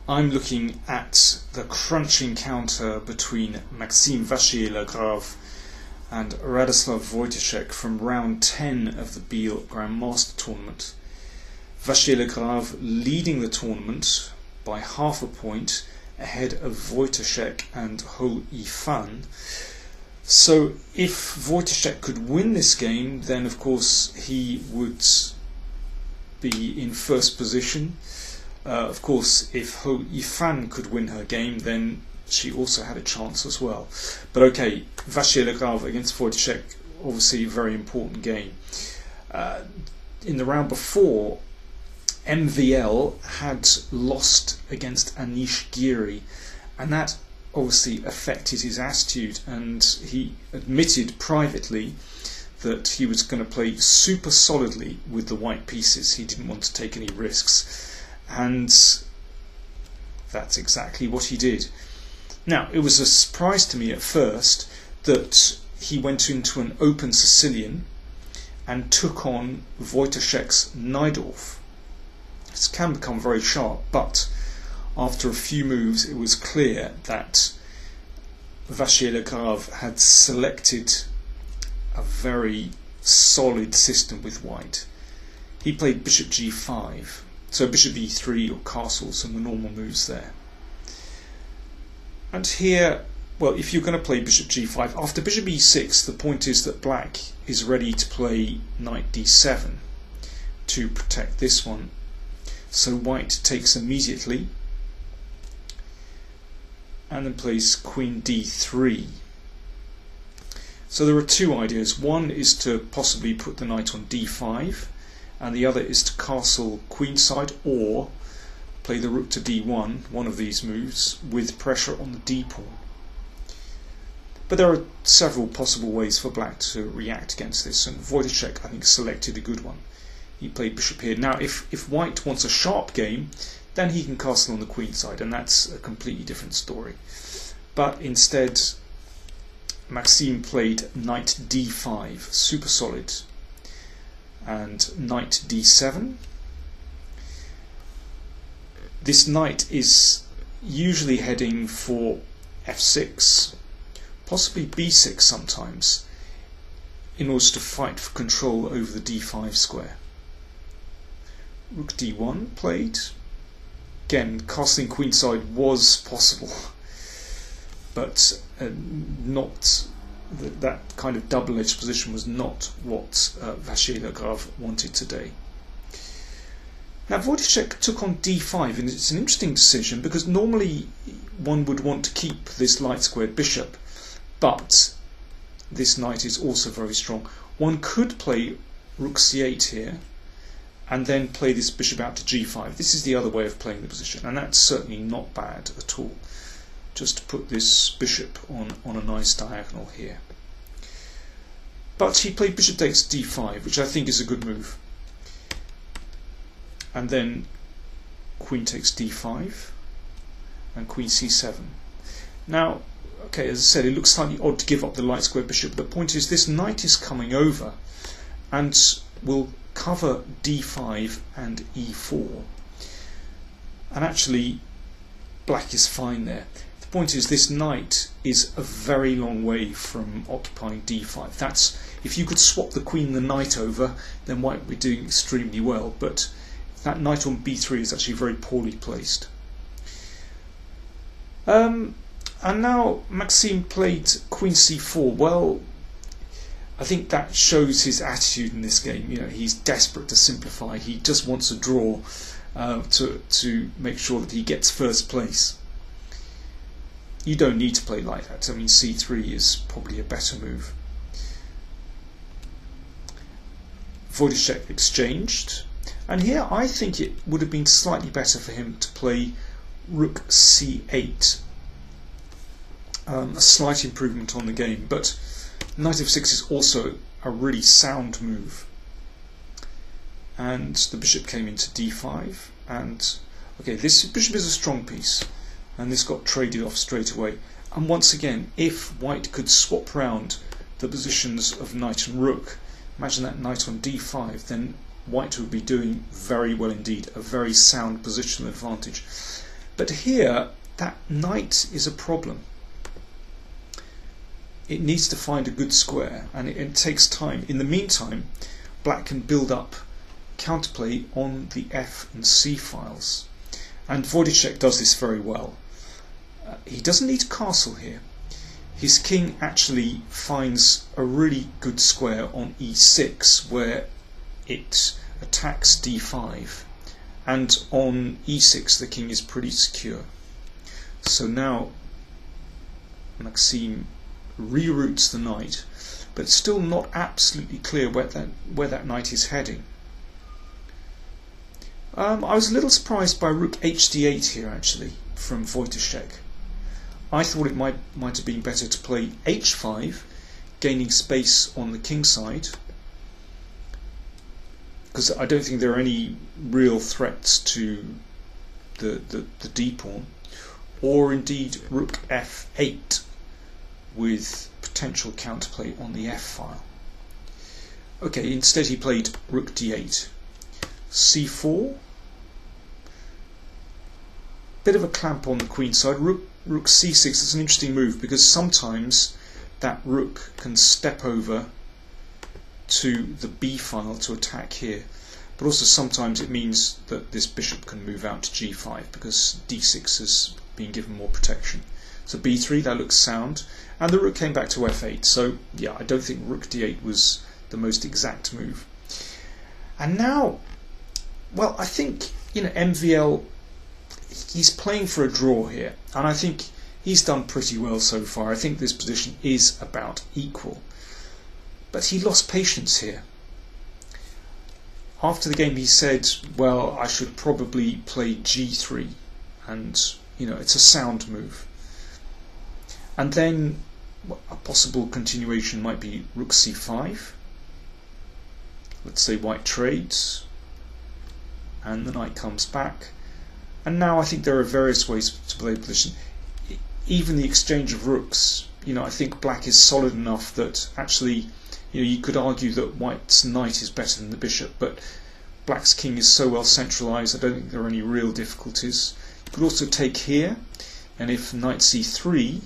I'm looking at the crunching counter between Maxime Vachier-Lagrave and Radoslav Wojtaszek from round 10 of the Biel Grandmaster Tournament. Vachier-Lagrave leading the tournament by half a point ahead of Wojtaszek and Ho Yifan. So if Wojtaszek could win this game, then of course he would be in first position. Of course, if Ho Yifan could win her game, then she also had a chance as well. But okay, Vachier-Lagrave against Wojtaszek, obviously a very important game. In the round before, Biel had lost against Anish Giri, and that obviously affected his attitude, and he admitted privately that he was going to play super solidly with the white pieces. He didn't want to take any risks, and that's exactly what he did. Now, it was a surprise to me at first that he went into an open Sicilian and took on Wojtaszek's Najdorf. This can become very sharp, but after a few moves it was clear that Vachier-Lagrave had selected a very solid system with white. He played bishop g5, so bishop e3 or castles and the normal moves there. And here, well, if you're going to play bishop g5, after bishop e6, the point is that black is ready to play knight d7 to protect this one. So white takes immediately and then plays queen d3. So there are two ideas. One is to possibly put the knight on d5, and the other is to castle queenside or play the rook to d1, one of these moves, with pressure on the d pawn. But there are several possible ways for black to react against this, and Wojtaszek, I think, selected a good one. He played bishop here. Now, if white wants a sharp game, then he can castle on the queen side, and that's a completely different story. But instead, Maxime played knight d5, super solid, and knight d7. This knight is usually heading for f6, possibly b6 sometimes, in order to fight for control over the d5 square. Rook d1 played. Again, castling queenside was possible, but not that kind of double-edged position was not what Vachier-Lagrave wanted today. Now Wojtaszek took on d5, and it's an interesting decision because normally one would want to keep this light-squared bishop, but this knight is also very strong. One could play rook c8 here, and then play this bishop out to g5. This is the other way of playing the position, and that's certainly not bad at all. Just to put this bishop on a nice diagonal here. But he played bishop takes d5, which I think is a good move. And then queen takes d5, and queen c7. Now, okay, as I said, it looks slightly odd to give up the light square bishop, but the point is this knight is coming over, and will cover d5 and e4, and actually black is fine there. The point is this knight is a very long way from occupying d5. That's, if you could swap the queen and the knight over, then white would be doing extremely well, but that knight on b3 is actually very poorly placed. And now Maxime played queen c4. Well, I think that shows his attitude in this game. You know, he's desperate to simplify. He just wants a draw to make sure that he gets first place. You don't need to play like that. I mean, c3 is probably a better move. Wojtaszek exchanged, and here I think it would have been slightly better for him to play rook c8. A slight improvement on the game, but knight f6 is also a really sound move. And the bishop came into d5, and okay, this bishop is a strong piece, and this got traded off straight away. And once again, if white could swap round the positions of knight and rook, imagine that knight on d5, then white would be doing very well indeed, a very sound positional advantage. But here, that knight is a problem. It needs to find a good square, and it takes time. In the meantime, black can build up counterplay on the F and C files. And Wojciech does this very well. He doesn't need to castle here. His king actually finds a really good square on E6 where it attacks D5, and on E6 the king is pretty secure. So now Maxime reroutes the knight, but it's still not absolutely clear where that knight is heading. I was a little surprised by rook hd8 here actually from Wojciech. I thought it might have been better to play h5, gaining space on the king side, because I don't think there are any real threats to the d pawn, or indeed rook f8 with potential counterplay on the f file. Okay, instead he played rook d8, c4, bit of a clamp on the queen side. Rook c6 is an interesting move because sometimes that rook can step over to the b file to attack here, but also sometimes it means that this bishop can move out to g5 because d6 has been given more protection. So b3, that looks sound, and the rook came back to f8. So yeah, I don't think rook d8 was the most exact move. And now, well, I think, you know, MVL, he's playing for a draw here, and I think he's done pretty well so far. I think this position is about equal, but he lost patience here. After the game he said, well, I should probably play g3, and you know, it's a sound move. And then a possible continuation might be rook c5. Let's say white trades, and the knight comes back. And now I think there are various ways to play the position. Even the exchange of rooks, you know, I think black is solid enough that actually, you know, you could argue that white's knight is better than the bishop, but black's king is so well centralized, I don't think there are any real difficulties. You could also take here, and if knight c3,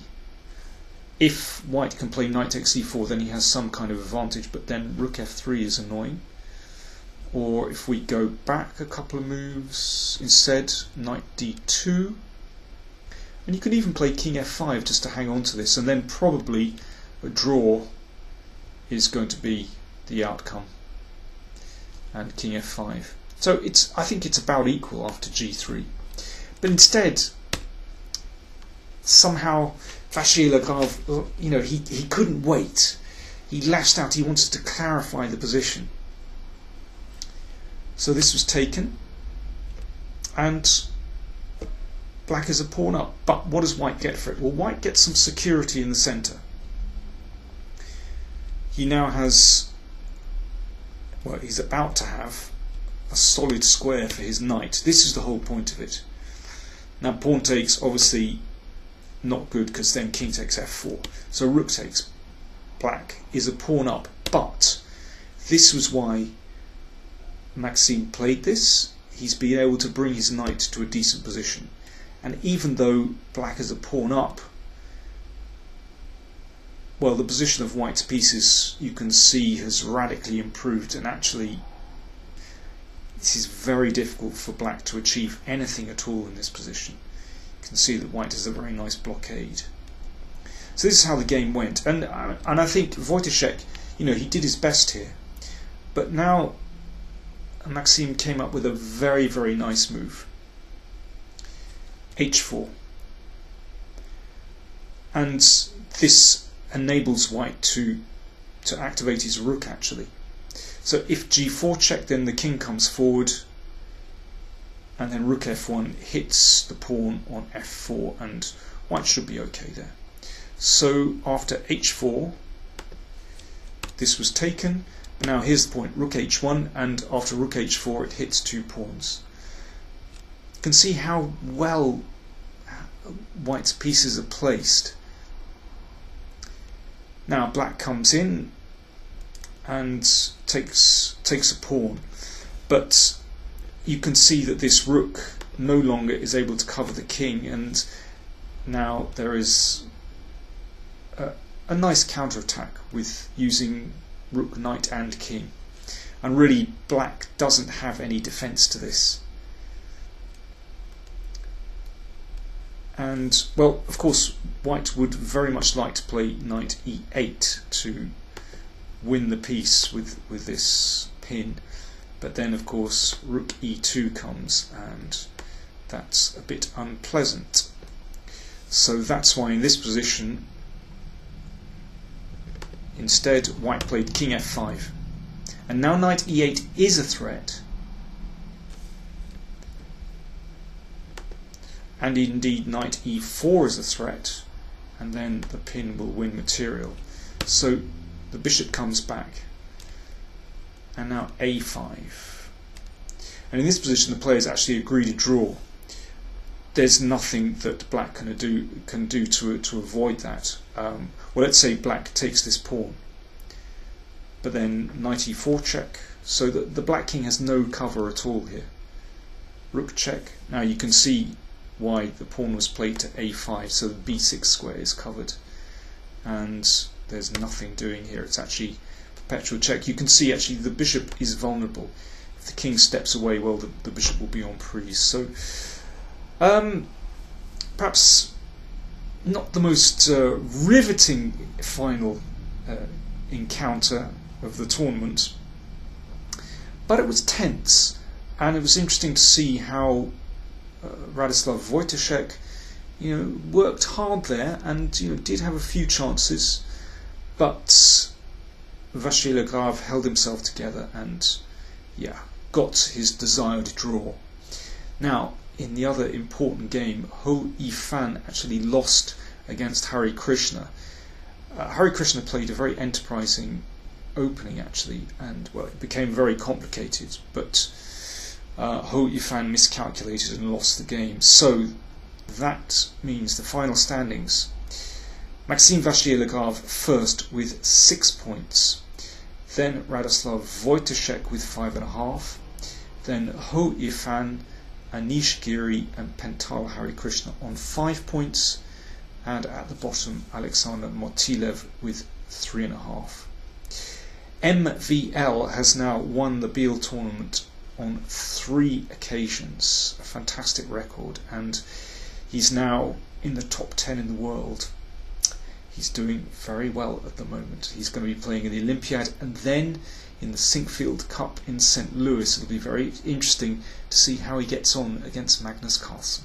if white can play knight takes c4, then he has some kind of advantage, but then rook f3 is annoying. Or if we go back a couple of moves, instead knight d2, and you can even play king f5 just to hang on to this, and then probably a draw is going to be the outcome, and king f5. So I think it's about equal after g3, but instead somehow Vachier-Lagrave, you know, he couldn't wait. He lashed out. He wanted to clarify the position. So this was taken, and black is a pawn up. But what does white get for it? Well, white gets some security in the centre. He now has, well, he's about to have a solid square for his knight. This is the whole point of it. Now pawn takes, obviously not good, because then king takes f4. So rook takes, black is a pawn up. But this was why Maxime played this. He's been able to bring his knight to a decent position, and even though black is a pawn up, well, the position of white's pieces, you can see, has radically improved, and actually this is very difficult for black to achieve anything at all in this position. You can see that white has a very nice blockade. So this is how the game went, and I think Wojciech, you know, he did his best here, but now Maxime came up with a very, very nice move. h4. And this enables white to activate his rook, actually. So if g4 check, then the king comes forward, and then rook f1 hits the pawn on f4, and white should be okay there. So after h4, this was taken. Now here's the point, rook h1, and after rook h4 it hits two pawns. You can see how well white's pieces are placed. Now black comes in and takes a pawn, but you can see that this rook no longer is able to cover the king, and now there is a nice counter-attack with using rook, knight and king. And really, black doesn't have any defence to this. And, well, of course, white would very much like to play knight e8 to win the piece with this pin. But then, of course, rook e2 comes, and that's a bit unpleasant. So that's why in this position, instead, white played king f5. And now knight e8 is a threat. And indeed, knight e4 is a threat. And then the pin will win material. So the bishop comes back. And now a5. And in this position, the players actually agreed to draw. There's nothing that black can do to avoid that. Well, let's say black takes this pawn, but then knight e4 check, so that the black king has no cover at all here. Rook check. Now you can see why the pawn was played to a5, so the b6 square is covered, and there's nothing doing here. It's actually perpetual check. You can see actually the bishop is vulnerable. If the king steps away, well, the bishop will be en prise. So perhaps not the most riveting final encounter of the tournament, but it was tense, and it was interesting to see how Radoslav Wojtaszek, worked hard there, and did have a few chances, but Vachier-Lagrave held himself together and got his desired draw. Now, in the other important game, Ho Yifan actually lost against Hare Krishna. Hare Krishna played a very enterprising opening actually, and well, it became very complicated, but Ho Yifan miscalculated and lost the game. So that means the final standings: Maxime Vachier-Lagrave first with 6 points, then Radoslav Wojtaszek with 5.5, then Ho Yifan, Anish Giri and Pental Hare Krishna on 5 points, and at the bottom Alexander Motilev with 3.5. MVL has now won the Biel tournament on 3 occasions, a fantastic record, and he's now in the top 10 in the world. He's doing very well at the moment. He's going to be playing in the Olympiad and then in the Sinkfield Cup in St. Louis. It'll be very interesting to see how he gets on against Magnus Carlsen.